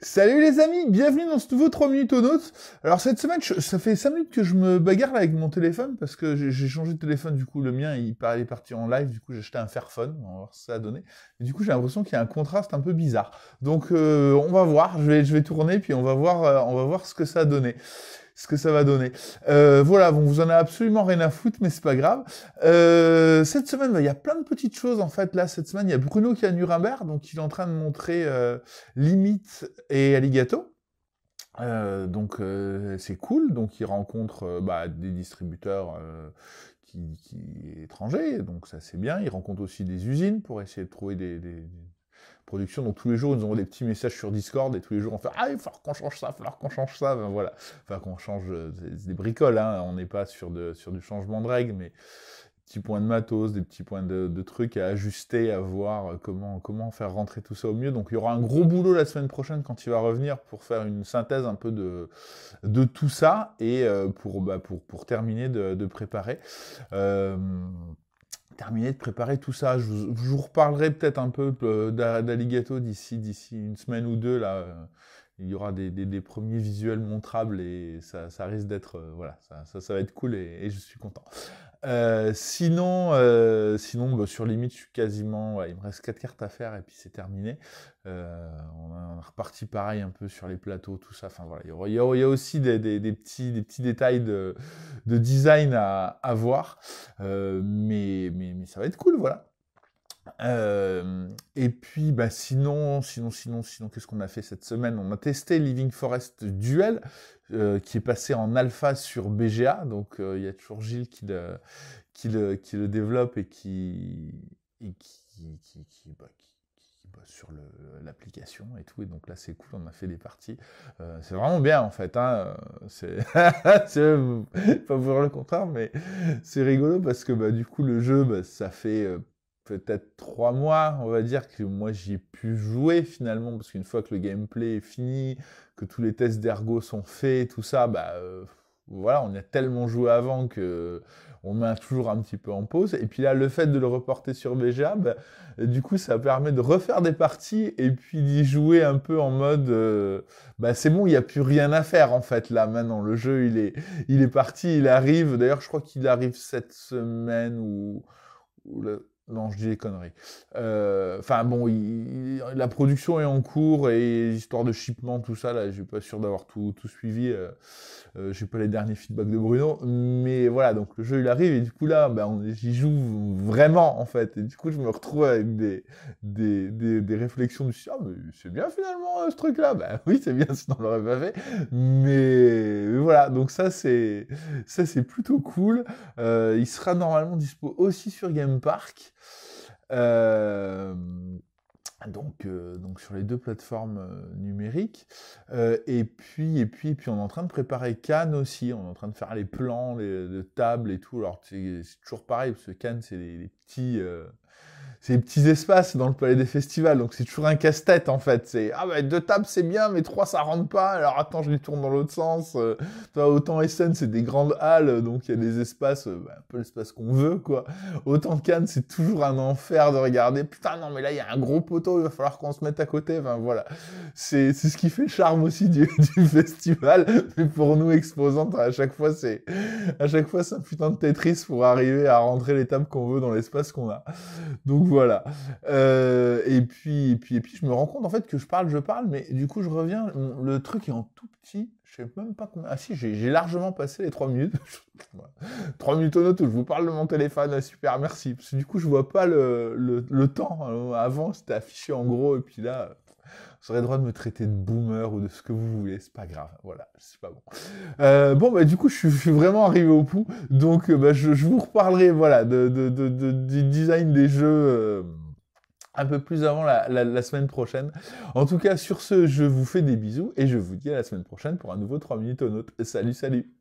Salut les amis, bienvenue dans ce nouveau 3 minutes au notes. Alors cette semaine, ça fait 5 minutes que je me bagarre là avec mon téléphone parce que j'ai changé de téléphone, du coup le mien il est parti en live, du coup j'ai acheté un Fairphone, on va voir ce que ça a donné. Et du coup j'ai l'impression qu'il y a un contraste un peu bizarre. Donc on va voir, je vais tourner puis on va voir ce que ça a donné. Ce que ça va donner. Voilà, bon, vous en avez absolument rien à foutre, mais c'est pas grave. Cette semaine, il y a plein de petites choses, en fait, là, cette semaine. Il y a Bruno qui est à Nuremberg, donc il est en train de montrer Limit et Alligato. C'est cool, donc il rencontre des distributeurs étrangers, donc ça c'est bien. Il rencontre aussi des usines pour essayer de trouver des production. Donc tous les jours, ils nous envoient des petits messages sur Discord et tous les jours, on fait il va falloir qu'on change ça, il va falloir qu'on change ça. Ben, voilà. Enfin, qu'on change des bricoles, hein. On n'est pas sur du changement de règles, mais des petits points de matos, des petits points de trucs à ajuster, à voir comment faire rentrer tout ça au mieux. Donc il y aura un gros boulot la semaine prochaine quand il va revenir pour faire une synthèse un peu de tout ça et pour terminer de préparer. Terminé de préparer tout ça. Je vous reparlerai peut-être un peu d'Alligato d'ici une semaine ou deux. Là, il y aura des premiers visuels montrables et ça risque d'être voilà, ça va être cool et je suis content. Sinon, sur limite, je suis quasiment. Ouais, il me reste 4 cartes à faire et puis c'est terminé. On a reparti pareil un peu sur les plateaux, tout ça. Enfin voilà, il y a aussi des petits détails de design à voir, mais ça va être cool, voilà. Et puis, sinon, qu'est-ce qu'on a fait cette semaine? On a testé Living Forest Duel, qui est passé en alpha sur BGA. Donc, il y a toujours Gilles qui le développe et qui bosse sur l'application et tout. Et donc là, c'est cool. On a fait des parties. C'est vraiment bien, en fait. Hein. C'est pas pour dire le contraire, mais c'est rigolo parce que du coup, le jeu, ça fait peut-être 3 mois, on va dire, que moi j'y ai pu jouer finalement, parce qu'une fois que le gameplay est fini, que tous les tests d'ergo sont faits, tout ça, voilà, on y a tellement joué avant que on met toujours un petit peu en pause. Et puis là, le fait de le reporter sur BGA, du coup, ça permet de refaire des parties et puis d'y jouer un peu en mode, c'est bon, il n'y a plus rien à faire en fait là maintenant. Le jeu, il est parti, il arrive. D'ailleurs, je crois qu'il arrive cette semaine non, je dis des conneries. La production est en cours et l'histoire de shipment, tout ça, là, je suis pas sûr d'avoir tout suivi. J'ai pas les derniers feedbacks de Bruno, mais voilà, donc le jeu il arrive et du coup là, j'y joue vraiment en fait. Et du coup, je me retrouve avec des réflexions du style, mais c'est bien finalement ce truc-là. Oui, c'est bien, sinon on l'aurait pas fait. Mais voilà, donc ça c'est plutôt cool. Il sera normalement dispo aussi sur Game Park. Donc sur les 2 plateformes numériques. Et puis on est en train de préparer Cannes aussi. On est en train de faire les plans de table et tout. Alors c'est toujours pareil parce que Cannes c'est des petits espaces dans le palais des festivals, donc c'est toujours un casse-tête en fait. C'est 2 tables c'est bien, mais 3 ça rentre pas. Alors attends, je les tourne dans l'autre sens. Autant Essen c'est des grandes halles, donc il y a des espaces, un peu l'espace qu'on veut quoi. Autant Cannes c'est toujours un enfer de regarder. Putain non mais là il y a un gros poteau, il va falloir qu'on se mette à côté. Enfin voilà, c'est ce qui fait le charme aussi du festival. Mais pour nous exposantes à chaque fois c'est un putain de Tetris pour arriver à rentrer les tables qu'on veut dans l'espace qu'on a. Donc voilà. Et puis, je me rends compte en fait que je parle, mais du coup je reviens. Le truc est en tout petit. Je sais même pas combien. Ah si, j'ai largement passé les 3 minutes. 3 minutes au note où je vous parle de mon téléphone. Super, merci. Parce que du coup je vois pas le temps. Avant c'était affiché en gros et puis là. Vous aurez le droit de me traiter de boomer ou de ce que vous voulez, c'est pas grave, voilà, c'est pas bon. Du coup, je suis vraiment arrivé au bout, donc je vous reparlerai, voilà, du design des jeux un peu plus avant la semaine prochaine. En tout cas, sur ce, je vous fais des bisous et je vous dis à la semaine prochaine pour un nouveau 3 minutes au note. Salut, salut!